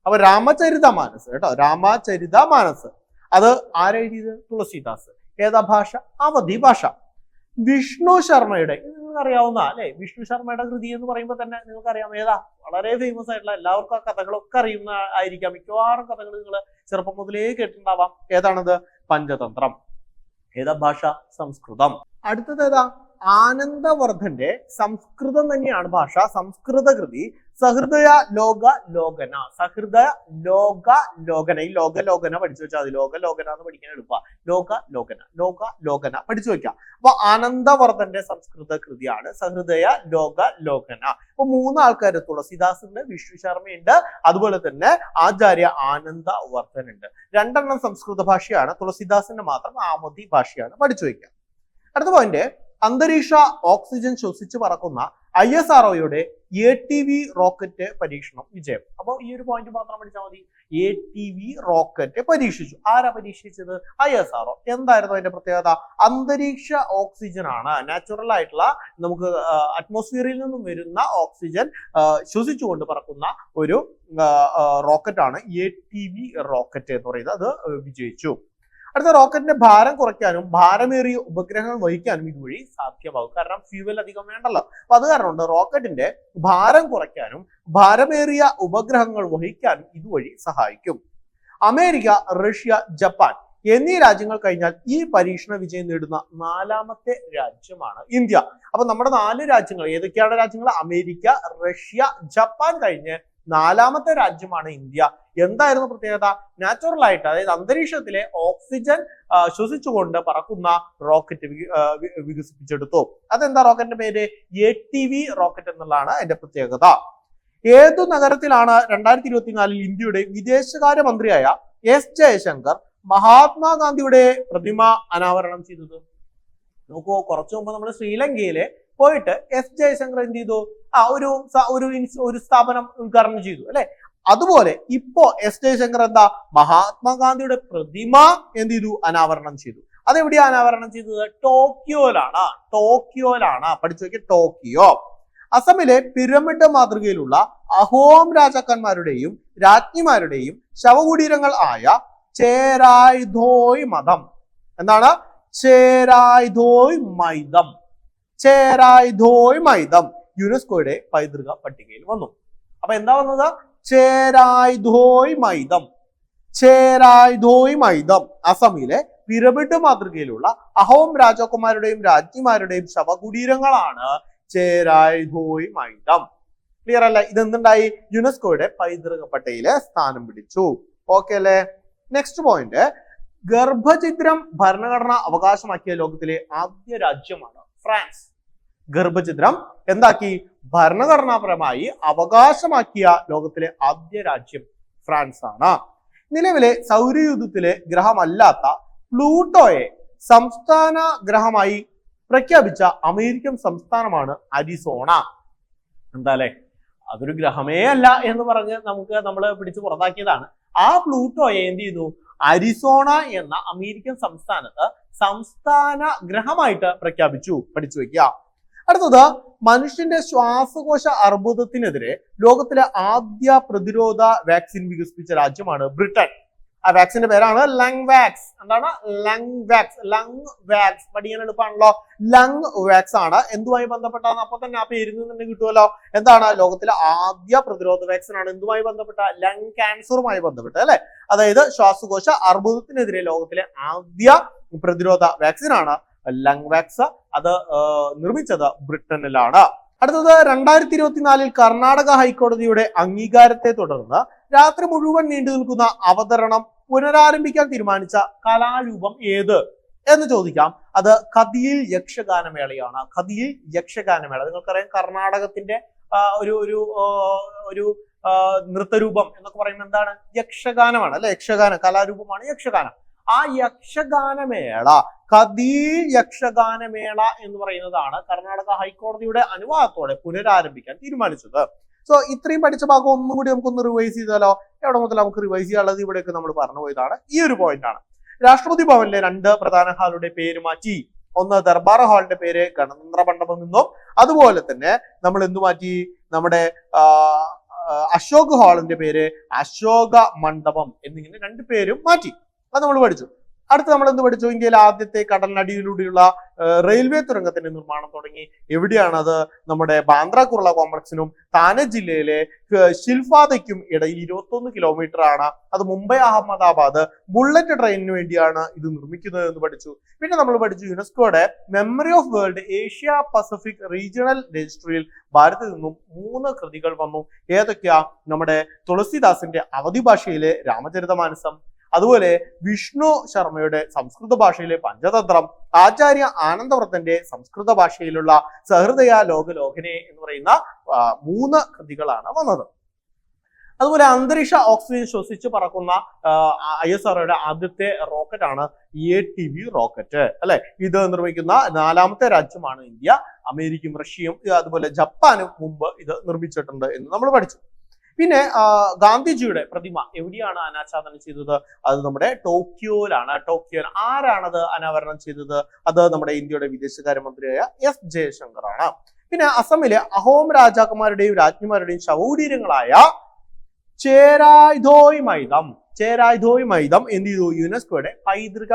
A: അപ്പൊ രാമചരിതമാനസ് കേട്ടോ, രാമചരിതമാനസ് അത് ആരെഴുതിയത്? തുളസീദാസ്. ഏതാ ഭാഷ? അവധി ഭാഷ. വിഷ്ണു ശർമ്മയുടെ, നിങ്ങൾക്ക് അറിയാവുന്ന അല്ലെ, വിഷ്ണു ശർമ്മയുടെ കൃതി എന്ന് പറയുമ്പോൾ തന്നെ നിങ്ങൾക്ക് അറിയാം ഏതാ? വളരെ ഫേമസ് ആയിട്ടുള്ള, എല്ലാവർക്കും ആ കഥകളൊക്കെ അറിയുന്ന ആയിരിക്കാം. മിക്കവാറും കഥകൾ നിങ്ങൾ ചെറുപ്പം മുതലേ കേട്ടിട്ടുണ്ടാവാം. ഏതാണത്? പഞ്ചതന്ത്രം. ഏതാ ഭാഷ? സംസ്കൃതം. അടുത്തത് ഏതാ? ആനന്ദവർദ്ധന്റെ സംസ്കൃതം തന്നെയാണ് ഭാഷ. സംസ്കൃത കൃതി സഹൃദയ ലോക ലോകന. സഹൃദയ ലോക ലോകന. ഈ ലോക ലോകന പഠിച്ചു വെച്ചാൽ മതി. ലോക ലോകന എന്ന് പഠിക്കാൻ എളുപ്പ. ലോക ലോകന, ലോക ലോകന പഠിച്ചു വെക്കാം. അപ്പൊ ആനന്ദവർദ്ധന്റെ സംസ്കൃത കൃതിയാണ് സഹൃദയ ലോക ലോകന. അപ്പൊ 3 ആൾക്കാർ, തുളസിദാസ് ഉണ്ട്, വിഷ്ണു ശർമ്മയുണ്ട്, അതുപോലെ തന്നെ ആചാര്യ ആനന്ദവർദ്ധൻ ഉണ്ട്. 2 എണ്ണം സംസ്കൃത ഭാഷയാണ്, തുളസിദാസിന്റെ മാത്രം ആമതി ഭാഷയാണ്. പഠിച്ചു വെക്കാം. അടുത്ത പോയിന്റ്, അന്തരീക്ഷ ഓക്സിജൻ ശ്വസിച്ച് പറക്കുന്ന ISROയുടെ ATV റോക്കറ്റ് പരീക്ഷണം വിജയം. അപ്പോൾ ഈ ഒരു പോയിന്റ് മാത്രം പഠിച്ചാൽ മതി. ATV റോക്കറ്റ് പരീക്ഷിച്ചു. ആരാ പരീക്ഷിച്ചത്? ISRO. എന്തായിരുന്നു അതിന്റെ പ്രത്യേകത? അന്തരീക്ഷ ഓക്സിജൻ ആണ്, നാച്ചുറൽ ആയിട്ടുള്ള നമുക്ക് അറ്റ്മോസ്ഫിയറിൽ നിന്നും വരുന്ന ഓക്സിജൻ ശ്വസിച്ചുകൊണ്ട് പറക്കുന്ന ഒരു റോക്കറ്റാണ് ATV റോക്കറ്റ് എന്ന് പറയുന്നത്. അത് വിജയിച്ചു. അടുത്ത, റോക്കറ്റിന്റെ ഭാരം കുറയ്ക്കാനും ഭാരമേറിയ ഉപഗ്രഹങ്ങൾ വഹിക്കാനും ഇതുവഴി സാധ്യമാകും. കാരണം ഫ്യൂവൽ അധികം വേണ്ടല്ലോ. അപ്പൊ അത് കാരണം കൊണ്ട് റോക്കറ്റിന്റെ ഭാരം കുറയ്ക്കാനും ഭാരമേറിയ ഉപഗ്രഹങ്ങൾ വഹിക്കാനും ഇതുവഴി സഹായിക്കും. അമേരിക്ക, റഷ്യ, ജപ്പാൻ എന്നീ രാജ്യങ്ങൾ കഴിഞ്ഞാൽ ഈ പരീക്ഷണ വിജയം നേടുന്ന 4ാമത്തെ രാജ്യമാണ് ഇന്ത്യ. അപ്പൊ നമ്മുടെ 4 രാജ്യങ്ങൾ ഏതൊക്കെയാണ് രാജ്യങ്ങൾ? അമേരിക്ക, റഷ്യ, ജപ്പാൻ കഴിഞ്ഞ് 4ാമത്തെ രാജ്യമാണ് ഇന്ത്യ. എന്തായിരുന്നു പ്രത്യേകത? നാച്ചുറൽ ആയിട്ട്, അതായത് അന്തരീക്ഷത്തിലെ ഓക്സിജൻ ശ്വസിച്ചുകൊണ്ട് പറക്കുന്ന റോക്കറ്റ് വികസിപ്പിച്ചെടുത്തു. അതെന്താ റോക്കറ്റിന്റെ പേര്? ATV റോക്കറ്റ് എന്നുള്ളതാണ് അതിന്റെ പ്രത്യേകത. ഏതു നഗരത്തിലാണ് 2024 ഇന്ത്യയുടെ വിദേശകാര്യമന്ത്രിയായ S ജയശങ്കർ മഹാത്മാഗാന്ധിയുടെ പ്രതിമ അനാവരണം ചെയ്തത്? നോക്കൂ, കുറച്ചു മുമ്പ് നമ്മൾ ശ്രീലങ്കയിലെ പോയിട്ട് S ജയശങ്കർ എന്ത് ചെയ്തു? ഒരു സ്ഥാപനം ഉദ്ഘാടനം ചെയ്തു അല്ലെ. അതുപോലെ ഇപ്പോ S ജയശങ്കർ എന്താ? മഹാത്മാഗാന്ധിയുടെ പ്രതിമ എന്ത് ചെയ്തു? അനാവരണം ചെയ്തു. അതെവിടെയാ അനാവരണം ചെയ്തത്? ടോക്കിയോയിലാണ്. ടോക്കിയോയിലാണ്. പഠിച്ചു നോക്കിയ ടോക്കിയോ. അസമിലെ പിരമിഡ് മാതൃകയിലുള്ള അഹോം രാജാക്കന്മാരുടെയും രാജ്ഞിമാരുടെയും ശവകുടീരങ്ങൾ ആയ ചേരായ്ധോയ് മതം. എന്താണ്? ചേരായ്ധോയ് മൈദം. ചേരായ്ധോയ് മൈദം യുനെസ്കോയുടെ പൈതൃക പട്ടികയിൽ വന്നു. അപ്പൊ എന്താ വന്നത്? ചേരായ്ധോയ് മൈദം. ചേരായ്ധോയ് മൈദം അസമിലെ പിരമിഡ് മാതൃകയിലുള്ള അഹോം രാജാക്കന്മാരുടെയും രാജ്ഞിമാരുടെയും ശവകുടീരങ്ങളാണ് ചേരായ്ധോയ് മൈദം. ക്ലിയർ അല്ലേ? ഇതെന്തുണ്ടായി? യുനെസ്കോയുടെ പൈതൃക പട്ടികയിലെ സ്ഥാനം പിടിച്ചു. ഓക്കെ അല്ലേ? നെക്സ്റ്റ് പോയിന്റ്, ഗർഭചിത്രം ഭരണഘടന അവകാശമാക്കിയ ലോകത്തിലെ ആദ്യ രാജ്യമാണ് ഫ്രാൻസ്. ഗർഭചിത്രം എന്താക്കി? ഭരണഘടനാപരമായി അവകാശമാക്കിയ ലോകത്തിലെ ആദ്യ രാജ്യം ഫ്രാൻസ് ആണ്. നിലവിലെ സൗരയൂഥത്തിലെ ഗ്രഹമല്ലാത്ത പ്ലൂട്ടോയെ സംസ്ഥാന ഗ്രഹമായി പ്രഖ്യാപിച്ച അമേരിക്കൻ സംസ്ഥാനമാണ് അരിസോണ. എന്താ അല്ലെ? അതൊരു ഗ്രഹമേ അല്ല എന്ന് പറഞ്ഞ് നമ്മൾ പിടിച്ച് പുറത്താക്കിയതാണ്. ആ പ്ലൂട്ടോയെ എന്ത് ചെയ്യുന്നു? അരിസോണ എന്ന അമേരിക്കൻ സംസ്ഥാനത്ത് സംസ്ഥാന ഗ്രഹമായിട്ട് പ്രഖ്യാപിച്ചു. പഠിച്ചു വെക്കുക. അടുത്തത്, മനുഷ്യന്റെ ശ്വാസകോശ അർബുദത്തിനെതിരെ ലോകത്തിലെ ആദ്യ പ്രതിരോധ വാക്സിൻ വികസിപ്പിച്ച രാജ്യമാണ് ബ്രിട്ടൻ. ആ വാക്സിന്റെ പേരാണ് ലങ് വാക്സ്. എന്താണ്? Lung vax. ലങ് വാക്സ് പഠിക്കാൻ എളുപ്പമാണല്ലോ. ലങ് വാക്സ് ആണ്. എന്തുമായി ബന്ധപ്പെട്ടാണ്? അപ്പൊ തന്നെ ആ പേരിൽ നിന്ന് തന്നെ കിട്ടുമല്ലോ. എന്താണ്? ലോകത്തിലെ ആദ്യ പ്രതിരോധ വാക്സിൻ ആണ്. എന്തുമായി ബന്ധപ്പെട്ട? ലങ് ക്യാൻസറുമായി ബന്ധപ്പെട്ട് അല്ലെ. അതായത് ശ്വാസകോശ അർബുദത്തിനെതിരെ ലോകത്തിലെ ആദ്യ പ്രതിരോധ വാക്സിൻ ആണ് ലങ് വാക്സ്. അത് നിർമ്മിച്ചത് ബ്രിട്ടനിലാണ്. അടുത്തത്, 2024 കർണാടക ഹൈക്കോടതിയുടെ അംഗീകാരത്തെ തുടർന്ന് രാത്രി മുഴുവൻ നീണ്ടു നിൽക്കുന്ന അവതരണം പുനരാരംഭിക്കാൻ തീരുമാനിച്ച കലാരൂപം ഏത് എന്ന് ചോദിക്കാം. അത് കഥയിൽ യക്ഷഗാനമേളയാണ്. കഥയിൽ യക്ഷഗാനമേള നിങ്ങൾക്കറിയാം. കർണാടകത്തിന്റെ ഒരു നൃത്തരൂപം എന്നൊക്കെ പറയുന്നത് എന്താണ്? യക്ഷഗാനമാണ് അല്ലെ. യക്ഷഗാന കലാരൂപമാണ് യക്ഷഗാനം. ആ യക്ഷഗാനമേള, കഥീൽ യക്ഷഗാനമേള എന്ന് പറയുന്നതാണ് കർണാടക ഹൈക്കോടതിയുടെ അനുവാദത്തോടെ പുനരാരംഭിക്കാൻ തീരുമാനിച്ചത്. സോ ഇത്രയും പഠിച്ച ഭാഗം ഒന്നും കൂടി നമുക്കൊന്ന് റിവൈസ് ചെയ്താലോ? എവിടെ മുതൽ നമുക്ക് റിവൈസ് ചെയ്യാനുള്ളത്? ഇവിടെയൊക്കെ നമ്മൾ പറഞ്ഞു പോയതാണ്. ഈ ഒരു പോയിന്റ് ആണ്. രാഷ്ട്രപതി ഭവനിലെ 2 പ്രധാന ഹാളുടെ പേര് മാറ്റി. ഒന്ന് ദർബാർ ഹാളിന്റെ പേര് ഗണതന്ത്ര മണ്ഡപം എന്നും, അതുപോലെ തന്നെ നമ്മൾ എന്തു മാറ്റി? നമ്മുടെ അശോക് ഹാളിന്റെ പേര് അശോക മണ്ഡപം എന്നിങ്ങനെ 2 പേരും മാറ്റി. അത് നമ്മൾ പഠിച്ചു. അടുത്ത് നമ്മൾ എന്ത് പഠിച്ചു? ഇന്ത്യയിലെ ആദ്യത്തെ കടലിനടിയിലൂടെയുള്ള റെയിൽവേ തുരങ്കത്തിന്റെ നിർമ്മാണം തുടങ്ങി. എവിടെയാണത്? നമ്മുടെ ബാന്ദ്ര കുർള കോംപ്ലക്സിനും താനെ ജില്ലയിലെ ശിൽഫാദയ്ക്കും ഇടയിൽ 21 കിലോമീറ്റർ ആണ്. അത് മുംബൈ അഹമ്മദാബാദ് ബുള്ളറ്റ് ട്രെയിനിന് വേണ്ടിയാണ് ഇത് നിർമ്മിക്കുന്നത് എന്ന് പഠിച്ചു. പിന്നെ നമ്മൾ പഠിച്ചു യുനെസ്കോയുടെ memory of world Asia Pacific regional രജിസ്ട്രിയിൽ ഭാരതത്തിൽ നിന്നും 3 കൃതികൾ വന്നു. ഏതൊക്കെയാ? നമ്മുടെ തുളസിദാസിന്റെ അവധി ഭാഷയിലെ രാമചരിതമാനസം, അതുപോലെ വിഷ്ണു ശർമ്മയുടെ സംസ്കൃത ഭാഷയിലെ പഞ്ചതന്ത്രം, ആചാര്യ ആനന്ദവ്രതന്റെ സംസ്കൃത ഭാഷയിലുള്ള സഹൃദയ ലോകലോകനെ എന്ന് പറയുന്ന 3 കൃതികളാണ് വന്നത്. അതുപോലെ അന്തരീക്ഷ ഓക്സിജൻ ശ്വസിച്ച് പറക്കുന്ന ISROയുടെ ആദ്യത്തെ റോക്കറ്റ് ആണ് ATV റോക്കറ്റ് അല്ലെ. ഇത് നിർമ്മിക്കുന്ന 4ാമത്തെ രാജ്യമാണ് ഇന്ത്യ. അമേരിക്കയും റഷ്യയും അതുപോലെ ജപ്പാനും മുമ്പ് ഇത് നിർമ്മിച്ചിട്ടുണ്ട് എന്ന് നമ്മൾ പഠിച്ചു. പിന്നെ ഗാന്ധിജിയുടെ പ്രതിമ എവിടെയാണ് അനാച്ഛാദനം ചെയ്തത്? അത് നമ്മുടെ ടോക്കിയോയിലാണ്. ടോക്കിയോയിൽ ആരാണത് അനാവരണം ചെയ്തത്? അത് നമ്മുടെ ഇന്ത്യയുടെ വിദേശകാര്യമന്ത്രിയായ S ജയശങ്കർ ആണ്. പിന്നെ അസമിലെ അഹോം രാജാക്കന്മാരുടെയും രാജ്ഞിമാരുടെയും ശവകുടീരങ്ങളായ ചേരായ്ധോയ് മൈദം എന്ത് ചെയ്തു? യുനെസ്കോയുടെ പൈതൃക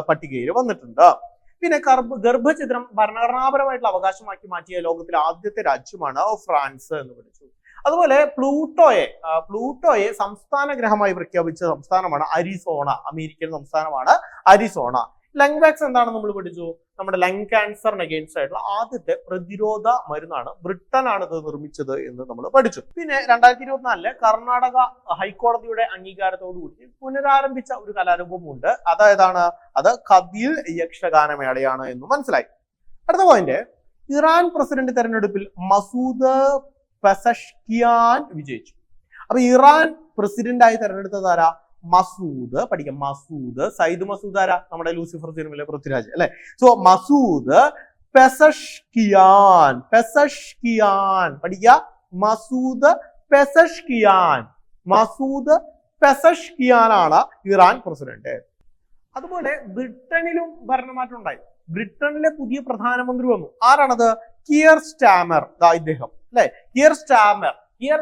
A: പട്ടികയിൽ വന്നിട്ടുണ്ട്. പിന്നെ ഗർഭചിത്രം ഭരണഘടനാപരമായിട്ടുള്ള അവകാശമാക്കി മാറ്റിയ ലോകത്തിലെ ആദ്യത്തെ രാജ്യമാണ് ഫ്രാൻസ് എന്ന് പഠിച്ചു. അതുപോലെ പ്ലൂട്ടോയെ സംസ്ഥാന ഗ്രഹമായി പ്രഖ്യാപിച്ച സംസ്ഥാനമാണ് അരിസോണ. അമേരിക്കൻ സംസ്ഥാനമാണ് അരിസോണ. ലങ് വാക്സ് എന്താണെന്ന് നമ്മൾ പഠിച്ചു. നമ്മുടെ ലങ് ക്യാൻസറിന് അഗെയിൻസ്റ്റ് ആയിട്ടുള്ള ആദ്യത്തെ പ്രതിരോധ മരുന്നാണ്. ബ്രിട്ടനാണ് ഇത് നിർമ്മിച്ചത് എന്ന് നമ്മൾ പഠിച്ചു. പിന്നെ 2024 കർണാടക ഹൈക്കോടതിയുടെ അംഗീകാരത്തോടുകൂടി പുനരാരംഭിച്ച ഒരു കലാരൂപമുണ്ട്. അതായതാണ് അത് കഥിൽ യക്ഷഗാനമേളയാണ് എന്ന് മനസ്സിലായി. അടുത്ത പോയിന്റ്, ഇറാൻ പ്രസിഡന്റ് തെരഞ്ഞെടുപ്പിൽ മസൂദ് പെസഷ്കിയാൻ വിജയിച്ചു. അപ്പൊ ഇറാൻ പ്രസിഡന്റായി തെരഞ്ഞെടുത്തത് ആരാ? മസൂദ്. പഠിക്കാം. സയ്യിദ് മസൂദ് ആരാ? നമ്മുടെ ലൂസിഫർ സിനിമയിലെ പൃഥ്വിരാജ് അല്ലെ. സോ മസൂദ് പെസഷ്കിയാൻ പഠിക്കുക. മസൂദ് പെസഷ്കിയാൻ ആണ് ഇറാൻ പ്രസിഡന്റ്. അതുപോലെ ബ്രിട്ടനിലും ഭരണമാറ്റം ഉണ്ടായി. ബ്രിട്ടനിലെ പുതിയ പ്രധാനമന്ത്രി വന്നു. ആരാണത്? കിയർ സ്റ്റാമർ. ഇദ്ദേഹം അല്ലെ. കിയർ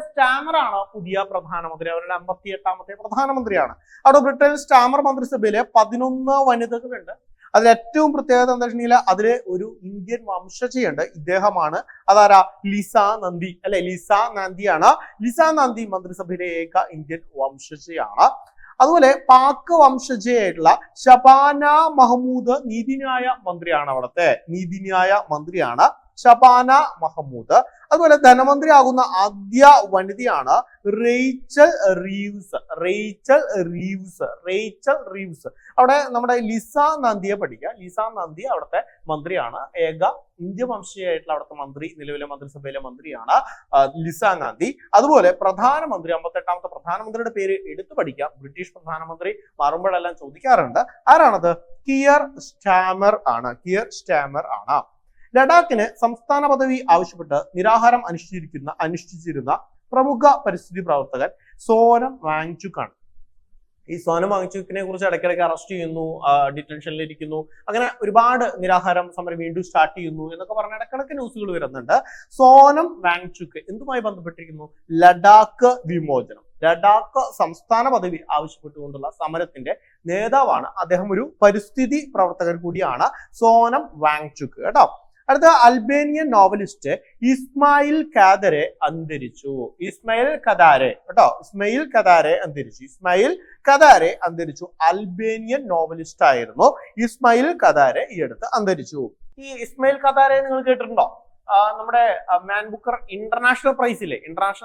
A: സ്റ്റാമർ ആണ് പുതിയ പ്രധാനമന്ത്രി. അവരുടെ 58ാമത്തെ പ്രധാനമന്ത്രിയാണ്. അവിടെ ബ്രിട്ടനിൽ സ്റ്റാമർ മന്ത്രിസഭയിലെ 11 വനിതകളുണ്ട്. അതിൽ ഏറ്റവും പ്രത്യേകത എന്താ വെച്ചിട്ടുണ്ടെങ്കിൽ അതില് ഒരു ഇന്ത്യൻ വംശജയുണ്ട്. ഇദ്ദേഹമാണ്. അതാരാ? ലിസ നന്ദി അല്ലെ. ലിസ നന്ദി മന്ത്രിസഭയിലെ ഏക ഇന്ത്യൻ വംശജയാണ്. അതുപോലെ പാക് വംശജയായിട്ടുള്ള ഷബാന മഹ്മൂദ് നീതിന്യായ മന്ത്രിയാണ് ഷബാന മഹ്മൂദ്. അതുപോലെ ധനമന്ത്രിയാകുന്ന ആദ്യ വനിതയാണ് റേച്ചൽ റീവ്സ്. അവിടെ നമ്മുടെ ലിസ നന്ദിയെ പഠിക്കുക. ലിസ നന്ദി അവിടുത്തെ മന്ത്രിയാണ്. ഏക ഇന്ത്യ വംശീയായിട്ടുള്ള അവിടുത്തെ മന്ത്രി, നിലവിലെ മന്ത്രിസഭയിലെ മന്ത്രിയാണ് ലിസ നന്ദി. അതുപോലെ പ്രധാനമന്ത്രി, 58ാമത്തെ പ്രധാനമന്ത്രിയുടെ പേര് എടുത്തു പഠിക്കാം. ബ്രിട്ടീഷ് പ്രധാനമന്ത്രി മാറുമ്പോഴെല്ലാം ചോദിക്കാറുണ്ട്. ആരാണത്? കിയർ സ്റ്റാമർ ആണ്. ലഡാക്കിന് സംസ്ഥാന പദവി ആവശ്യപ്പെട്ട് നിരാഹാരം അനുഷ്ഠിച്ചിരുന്ന പ്രമുഖ പരിസ്ഥിതി പ്രവർത്തകൻ സോനം വാങ്ചുക് ആണ്. ഈ സോനം വാങ്ചുക്കിനെ കുറിച്ച് ഇടയ്ക്കിടയ്ക്ക് അറസ്റ്റ് ചെയ്യുന്നു, ഡിറ്റൻഷനിലിരിക്കുന്നു, അങ്ങനെ ഒരുപാട് നിരാഹാരം സമരം വീണ്ടും സ്റ്റാർട്ട് ചെയ്യുന്നു എന്നൊക്കെ പറഞ്ഞ ഇടയ്ക്കിടയ്ക്ക് ന്യൂസുകൾ വരുന്നുണ്ട്. സോനം വാങ്ചുക് എന്തുമായി ബന്ധപ്പെട്ടിരിക്കുന്നു? ലഡാക്ക് വിമോചനം. ലഡാക്ക് സംസ്ഥാന പദവി ആവശ്യപ്പെട്ടുകൊണ്ടുള്ള സമരത്തിന്റെ നേതാവാണ്. അദ്ദേഹം ഒരു പരിസ്ഥിതി പ്രവർത്തകൻ കൂടിയാണ് സോനം വാങ്ചുക് കേട്ടോ. അടുത്ത അൽബേനിയൻ നോവലിസ്റ്റ് ഇസ്മായിൽ ഖദാരെ അന്തരിച്ചു. ഇസ്മായിൽ ഖദാരെ അന്തരിച്ചു. അൽബേനിയൻ നോവലിസ്റ്റ് ആയിരുന്നു ഇസ്മായിൽ ഖദാരെ. ഈ അടുത്ത് അന്തരിച്ചു. ഈ ഇസ്മായിൽ ഖദാരെ നിങ്ങൾ കേട്ടിട്ടുണ്ടോ? നമ്മുടെ Man Booker International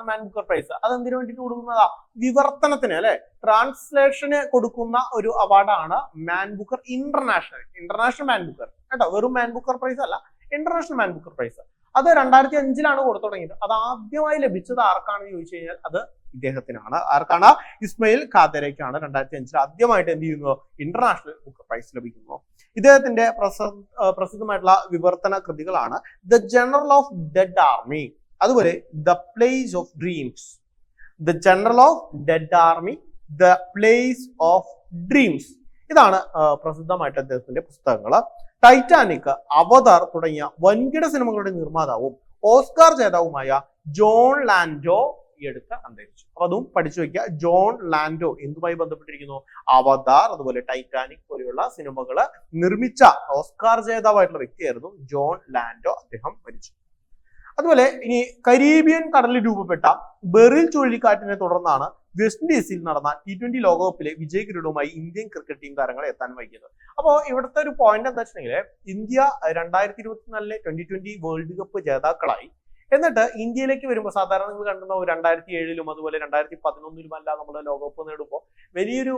A: Man Booker Prize അതെന്തിനു വേണ്ടിട്ട് കൊടുക്കുന്നതാ? വിവർത്തനത്തിന് അല്ലെ, ട്രാൻസ്ലേഷന് കൊടുക്കുന്ന ഒരു അവാർഡാണ് Man Booker International Man Booker കേട്ടോ. വെറും മാൻ ബുക്കർ പ്രൈസ് അല്ല, ഇന്റർനാഷണൽ മാൻ ബുക്കർ പ്രൈസ്. അത് 2005 കൊടുത്തു തുടങ്ങിയത്. അത് ആദ്യമായി ലഭിച്ചത് ആർക്കാണെന്ന് ചോദിച്ചു കഴിഞ്ഞാൽ അത് ഇദ്ദേഹത്തിനാണ്. ആർക്കാണ്? ഇസ്മായിൽ ഖദാരയ്ക്കാണ് 2005 ആദ്യമായിട്ട് എന്ത് ചെയ്യുന്നു? ഇന്റർനാഷണൽ ബുക്കർ പ്രൈസ് ലഭിക്കുന്നു. ഇദ്ദേഹത്തിന്റെ പ്രസിദ്ധമായിട്ടുള്ള വിവർത്തന കൃതികളാണ് the general of dead army, അതുപോലെ ദ പ്ലേസ് ഓഫ് ഡ്രീംസ്. ഇതാണ് പ്രസിദ്ധമായിട്ട് അദ്ദേഹത്തിന്റെ പുസ്തകങ്ങൾ. ടൈറ്റാനിക്, അവതാർ തുടങ്ങിയ വൻകിട സിനിമകളുടെ നിർമ്മാതാവും ഓസ്കാർ ജേതാവുമായ ജോൺ ലാൻഡോ ഈ അടുത്ത് അന്തരിച്ചു. അപ്പൊ അതും പഠിച്ചു വെക്കുക. ജോൺ ലാൻഡോ എന്തുമായി ബന്ധപ്പെട്ടിരിക്കുന്നു? അവതാർ, അതുപോലെ ടൈറ്റാനിക് പോലെയുള്ള സിനിമകള് നിർമ്മിച്ച ഓസ്കാർ ജേതാവായിട്ടുള്ള വ്യക്തിയായിരുന്നു ജോൺ ലാൻഡോ. അദ്ദേഹം മരിച്ചു. അതുപോലെ ഇനി കരീബിയൻ കടലിൽ രൂപപ്പെട്ട ബെറിൽ ചുഴലിക്കാറ്റിനെ തുടർന്നാണ് വെസ്റ്റ് ഇൻഡീസിൽ നടന്ന T20 ലോകകപ്പിലെ വിജയകിരീടവുമായി ഇന്ത്യൻ ക്രിക്കറ്റ് ടീം താരങ്ങളെ എത്താൻ വൈകിയത്. അപ്പോൾ ഇവിടുത്തെ ഒരു പോയിന്റ് എന്താ വെച്ചിട്ടുണ്ടെങ്കിൽ, ഇന്ത്യ 2024 2020 വേൾഡ് കപ്പ് ജേതാക്കളായി. എന്നിട്ട് ഇന്ത്യയിലേക്ക് വരുമ്പോൾ സാധാരണ നിങ്ങൾ കണ്ടുന്ന 2007 അതുപോലെ 2011 അല്ല നമ്മൾ ലോകകപ്പ് നേടുമ്പോൾ വലിയൊരു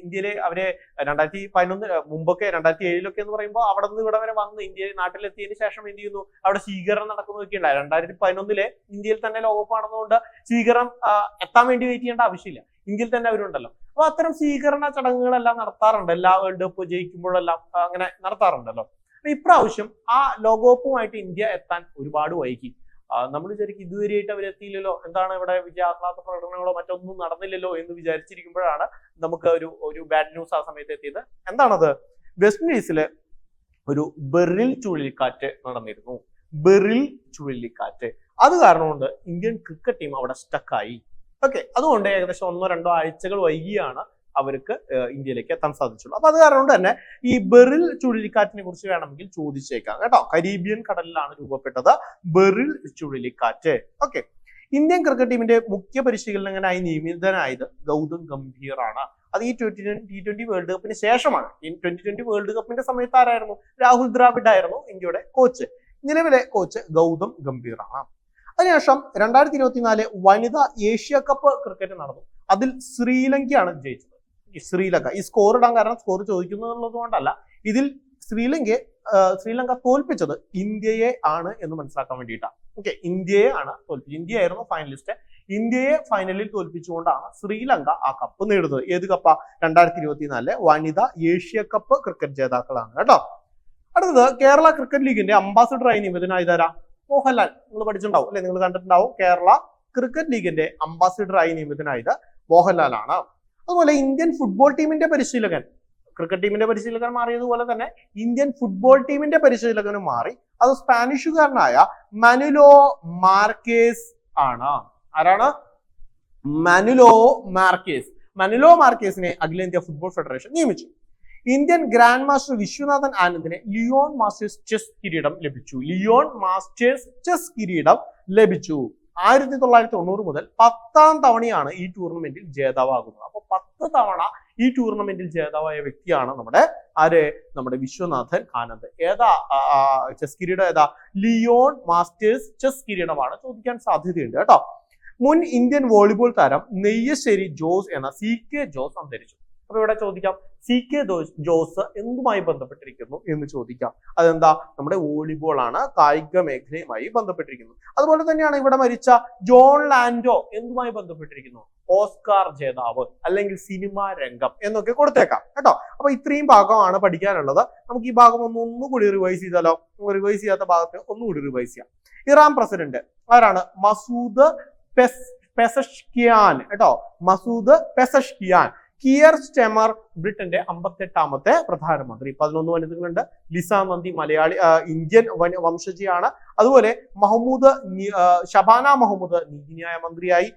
A: ഇന്ത്യയിലെ അവരെ 2011 മുമ്പൊക്കെ 2007 എന്ന് പറയുമ്പോൾ അവിടെ നിന്ന് ഇവിടെ വരെ വന്ന് ഇന്ത്യയിൽ നാട്ടിലെത്തിയതിനു ശേഷം എന്ത് ചെയ്യുന്നു, അവിടെ സ്വീകരണം നടക്കുന്നതൊക്കെ ഉണ്ടായി. 2011 ഇന്ത്യയിൽ തന്നെ ലോകകപ്പ് നടന്നുകൊണ്ട് സ്വീകരണം എത്താൻ വേണ്ടി വെയിറ്റ് ചെയ്യേണ്ട ആവശ്യമില്ല, ഇന്ത്യയിൽ തന്നെ അവരുണ്ടല്ലോ. അപ്പൊ അത്തരം സ്വീകരണ ചടങ്ങുകളെല്ലാം നടത്താറുണ്ട്, എല്ലാ വേൾഡ് കപ്പ് ജയിക്കുമ്പോഴെല്ലാം അങ്ങനെ നടത്താറുണ്ടല്ലോ. ഇപ്രാവശ്യം ആ ലോകകപ്പുമായിട്ട് ഇന്ത്യ എത്താൻ ഒരുപാട് വൈകി. നമ്മൾ വിചാരിക്കും ഇതുവരെയായിട്ട് അവരെത്തിയില്ലല്ലോ, എന്താണ് ഇവിടെ വിജയാഹ്ലാദ പ്രകടനങ്ങളോ മറ്റൊന്നും നടന്നില്ലല്ലോ എന്ന് വിചാരിച്ചിരിക്കുമ്പോഴാണ് നമുക്ക് ഒരു ബാഡ് ന്യൂസ് ആ സമയത്ത് എത്തിയത്. എന്താണത്? വെസ്റ്റ് ഇൻഡീസില് ഒരു ബെറിൽ ചുഴലിക്കാറ്റ് നടന്നിരുന്നു. ബെറിൽ ചുഴലിക്കാറ്റ്. അത് കാരണം കൊണ്ട് ഇന്ത്യൻ ക്രിക്കറ്റ് ടീം അവിടെ സ്റ്റക്കായി. ഓക്കെ, അതുകൊണ്ട് ഏകദേശം 1-2 ആഴ്ചകൾ വൈകിയാണ് അവർക്ക് ഇന്ത്യയിലേക്ക് എത്താൻ സാധിച്ചുള്ളൂ. അപ്പൊ അത് കാരണം കൊണ്ട് തന്നെ ഈ ബെറിൽ ചുഴലിക്കാറ്റിനെ കുറിച്ച് വേണമെങ്കിൽ ചോദിച്ചേക്കാം കേട്ടോ. കരീബിയൻ കടലിലാണ് രൂപപ്പെട്ടത് ബെറിൽ ചുഴലിക്കാറ്റ്. ഓക്കെ, ഇന്ത്യൻ ക്രിക്കറ്റ് ടീമിന്റെ മുഖ്യ പരിശീലകനായി നിയമിതനായത് ഗൗതം ഗംഭീർ ആണ്. അത് ഈ T20 വേൾഡ് കപ്പിന് ശേഷമാണ്. ഈ 2020 വേൾഡ് കപ്പിന്റെ സമയത്ത് ആരായിരുന്നു? രാഹുൽ ദ്രാവിഡ് ആയിരുന്നു ഇന്ത്യയുടെ കോച്ച്. നിലവിലെ കോച്ച് ഗൗതം ഗംഭീർ ആണ്. അതിനുശേഷം 2024 വനിതാ ഏഷ്യ കപ്പ് ക്രിക്കറ്റ് നടന്നു. അതിൽ ശ്രീലങ്കയാണ് ജയിച്ചത്. ശ്രീലങ്ക, ഈ സ്കോർ ഇടാൻ കാരണം സ്കോർ ചോദിക്കുന്നത് കൊണ്ടല്ല, ഇതിൽ ശ്രീലങ്ക തോൽപ്പിച്ചത് ഇന്ത്യയെ ആണ് എന്ന് മനസ്സിലാക്കാൻ വേണ്ടിയിട്ടാണ്. ഓക്കെ, ഇന്ത്യയെ ആണ് തോൽപ്പിച്ചത്. ഇന്ത്യ ആയിരുന്നു ഫൈനലിസ്റ്റ്. ഇന്ത്യയെ ഫൈനലിൽ തോൽപ്പിച്ചുകൊണ്ടാണ് ശ്രീലങ്ക ആ കപ്പ് നേടുന്നത്. ഏത് കപ്പ? 2024 വനിതാ ഏഷ്യ കപ്പ് ക്രിക്കറ്റ് ജേതാക്കളാണ് കേട്ടോ. അടുത്തത് കേരള ക്രിക്കറ്റ് ലീഗിന്റെ അംബാസിഡറായി നിയമിതനായതാരാ? മോഹൻലാൽ. നിങ്ങൾ പഠിച്ചിട്ടുണ്ടാവും അല്ലെ, നിങ്ങൾ കണ്ടിട്ടുണ്ടാവും. കേരള ക്രിക്കറ്റ് ലീഗിന്റെ അംബാസിഡറായി നിയമിതനായത് മോഹൻലാലാണ്. അതുപോലെ ഇന്ത്യൻ ഫുട്ബോൾ ടീമിന്റെ പരിശീലകൻ, ക്രിക്കറ്റ് ടീമിന്റെ പരിശീലകൻ മാറിയതുപോലെ തന്നെ ഇന്ത്യൻ ഫുട്ബോൾ ടീമിന്റെ പരിശീലകനും മാറി. അത് സ്പാനിഷുകാരനായ മനുലോ മാർക്കേസ് ആണ്. ആരാണ്? മനുലോ മാർക്കേസ്. മനുലോ മാർക്കേസിനെ അഖിലേന്ത്യാ ഫുട്ബോൾ ഫെഡറേഷൻ നിയമിച്ചു. ഇന്ത്യൻ ഗ്രാൻഡ് മാസ്റ്റർ വിശ്വനാഥൻ ആനന്ദിനെ ലിയോൺ മാസ്റ്റേഴ്സ് ചെസ് കിരീടം ലഭിച്ചു. ലിയോൺ മാസ്റ്റേഴ്സ് ചെസ് കിരീടം ലഭിച്ചു. 1990 മുതൽ 10ാം തവണയാണ് ഈ ടൂർണമെന്റിൽ ജേതാവാകുന്നത്. അപ്പൊ 10 തവണ ഈ ടൂർണമെന്റിൽ ജേതാവായ വ്യക്തിയാണ് നമ്മുടെ വിശ്വനാഥൻ ആനന്ദ്. ഏതാ ചെസ് കിരീടം? ഏതാ? ലിയോൺ മാസ്റ്റേഴ്സ് ചെസ് കിരീടമാണ്. ചോദിക്കാൻ സാധ്യതയുണ്ട് കേട്ടോ. മുൻ ഇന്ത്യൻ വോളിബോൾ താരം നെയ്യശ്ശേരി ജോസ് എന്ന CK ജോസ് അന്തരിച്ചു. അപ്പൊ ഇവിടെ ചോദിക്കാം, CK ജോസ് എന്തുമായി ബന്ധപ്പെട്ടിരിക്കുന്നു എന്ന് ചോദിക്കാം. അതെന്താ? നമ്മുടെ വോളിബോൾ ആണ്, കായിക മേഖലയുമായി ബന്ധപ്പെട്ടിരിക്കുന്നു. അതുപോലെ തന്നെയാണ് ഇവിടെ മരിച്ച ജോൺ ലാൻഡോ എന്തുമായി ബന്ധപ്പെട്ടിരിക്കുന്നു? ഓസ്കാർ ജേതാവ് അല്ലെങ്കിൽ സിനിമാ രംഗം എന്നൊക്കെ കൊടുത്തേക്കാം കേട്ടോ. അപ്പൊ ഇത്രയും ഭാഗമാണ് പഠിക്കാനുള്ളത്. നമുക്ക് ഈ ഭാഗം ഒന്നുകൂടി റിവൈസ് ചെയ്താലോ? റിവൈസ് ചെയ്യാത്ത ഭാഗത്ത് ഒന്നുകൂടി റിവൈസ് ചെയ്യാം. ഇറാൻ പ്രസിഡന്റ് ആരാണ്? മസൂദ് പെസഷ്കിയാൻ കേട്ടോ. മസൂദ് പെസഷ്കിയാൻ. കിയർ സ്റ്റെമർ ബ്രിട്ടന്റെ 58ാമത്തെ പ്രധാനമന്ത്രി. 11 വനിതകളുണ്ട്. ലിസ നന്ദി മലയാളി ഇന്ത്യൻ വംശജിയാണ്. അതുപോലെ ഷബാന മഹമ്മൂദ് നീതിന്യായ മന്ത്രിയായി.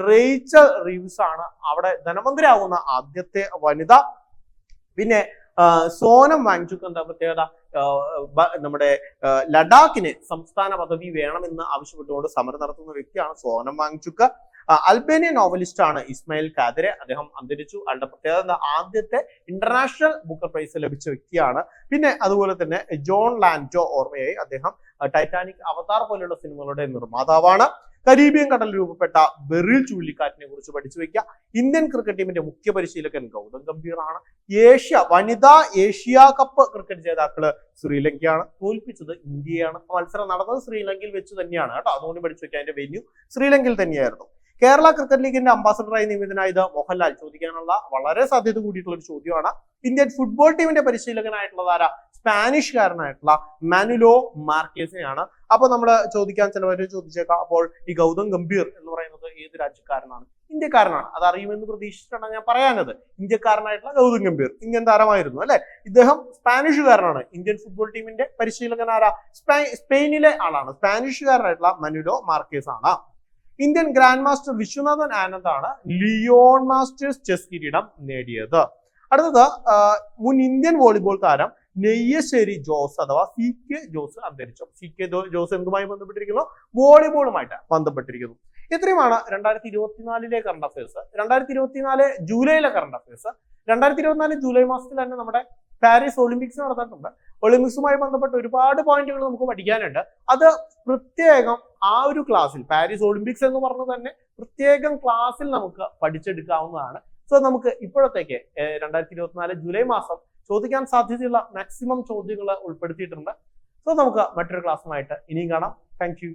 A: റേച്ചൽ റീവ്സ് ആണ് അവിടെ ധനമന്ത്രിയാവുന്ന ആദ്യത്തെ വനിത. പിന്നെ സോനം വാങ്ചുക് എന്താ പ്രത്യേകത? നമ്മുടെ ലഡാക്കിന് സംസ്ഥാന പദവി വേണമെന്ന് ആവശ്യപ്പെട്ടുകൊണ്ട് സമരം നടത്തുന്ന വ്യക്തിയാണ് സോനം വാങ്ചുക്. അൽബേനിയൻ നോവലിസ്റ്റ് ആണ് ഇസ്മായിൽ കാദരെ. അദ്ദേഹം അന്തരിച്ചു. ആളുടെ പ്രത്യേകത ആദ്യത്തെ ഇന്റർനാഷണൽ ബുക്കർ പ്രൈസ് ലഭിച്ച വ്യക്തിയാണ്. പിന്നെ അതുപോലെ തന്നെ ജോൺ ലാൻഡോ ഓർമ്മയായി. അദ്ദേഹം ടൈറ്റാനിക്, അവതാർ പോലെയുള്ള സിനിമകളുടെ നിർമ്മാതാവാണ്. കരീബിയൻ കടലിൽ രൂപപ്പെട്ട ബെറിൽ ചുഴലിക്കാറ്റിനെ കുറിച്ച് പഠിച്ചു വെക്കുക. ഇന്ത്യൻ ക്രിക്കറ്റ് ടീമിന്റെ മുഖ്യ പരിശീലകൻ ഗൗതം ഗംഭീർ ആണ്. വനിതാ ഏഷ്യ കപ്പ് ക്രിക്കറ്റ് ജേതാക്കള് ശ്രീലങ്കയാണ്. തോൽപ്പിച്ചത് ഇന്ത്യയാണ്. മത്സരം നടന്നത് ശ്രീലങ്കയിൽ വെച്ച് തന്നെയാണ് കേട്ടോ. അതുകൊണ്ട് പഠിച്ചു വെക്കുക. അതിന്റെ വെന്യൂ ശ്രീലങ്കയിൽ തന്നെയായിരുന്നു. കേരള ക്രിക്കറ്റ് ലീഗിന്റെ അംബാസഡറായി നിയമിതനായത് മോഹൻലാൽ. ചോദിക്കാനുള്ള വളരെ സാധ്യത കൂടിയിട്ടുള്ള ഒരു ചോദ്യമാണ്. ഇന്ത്യൻ ഫുട്ബോൾ ടീമിന്റെ പരിശീലകനായിട്ടുള്ളത് ആരാ? സ്പാനിഷ്കാരനായിട്ടുള്ള മനുലോ മാർക്കേസിനെയാണ്. അപ്പൊ നമ്മൾ ചോദിക്കാൻ ചിലവര് ചോദിച്ചേക്കാം, അപ്പോൾ ഈ ഗൗതം ഗംഭീർ എന്ന് പറയുന്നത് ഏത് രാജ്യക്കാരനാണ്? ഇന്ത്യക്കാരനാണ്. അത് അറിയുമെന്ന് പ്രതീക്ഷിച്ചിട്ടാണ് ഞാൻ പറയാനത്. ഇന്ത്യക്കാരനായിട്ടുള്ള ഗൗതം ഗംഭീർ ഇന്ത്യൻ താരമായിരുന്നു അല്ലെ. ഇദ്ദേഹം സ്പാനിഷുകാരനാണ്. ഇന്ത്യൻ ഫുട്ബോൾ ടീമിന്റെ പരിശീലകൻ ആരാ? സ്പെയിനിലെ ആളാണ്. സ്പാനിഷുകാരനായിട്ടുള്ള മനുലോ മാർക്കേസ് ആണ്. ഇന്ത്യൻ ഗ്രാൻഡ് മാസ്റ്റർ വിശ്വനാഥൻ ആനന്ദാണ് ലിയോൺ മാസ്റ്റേഴ്സ് ചെസ് കിരീടം നേടിയത്. അടുത്തത് മുൻ ഇന്ത്യൻ വോളിബോൾ താരം നെയ്യശ്ശേരി ജോസ് അഥവാ CK ജോസ് അന്തരിച്ചു. CK ജോസ് എന്തുമായി ബന്ധപ്പെട്ടിരിക്കുന്നു? വോളിബോളുമായിട്ട് ബന്ധപ്പെട്ടിരിക്കുന്നു. ഇത്രയുമാണ് 2024 കറണ്ട് അഫയേഴ്സ്. 2024 ജൂലൈയിലെ കറണ്ട് അഫയേഴ്സ്. 2024 ജൂലൈ മാസത്തിൽ തന്നെ നമ്മുടെ പാരീസ് ഒളിമ്പിക്സ് നടന്നിട്ടുണ്ട്. ഒളിമ്പിക്സുമായി ബന്ധപ്പെട്ട ഒരുപാട് പോയിന്റുകൾ നമുക്ക് പഠിക്കാനുണ്ട്. അത് പ്രത്യേകം ആ ഒരു ക്ലാസ്സിൽ, പാരീസ് ഒളിമ്പിക്സ് എന്ന് പറഞ്ഞ് തന്നെ പ്രത്യേകം ക്ലാസ്സിൽ നമുക്ക് പഠിച്ചെടുക്കാവുന്നതാണ്. സോ നമുക്ക് ഇപ്പോഴത്തേക്ക് 2024 ജൂലൈ മാസം ചോദിക്കാൻ സാധ്യതയുള്ള മാക്സിമം ചോദ്യങ്ങൾ ഉൾപ്പെടുത്തിയിട്ടുണ്ട്. സോ നമുക്ക് മറ്റൊരു ക്ലാസ്സുമായിട്ട് ഇനിയും കാണാം. Thank you.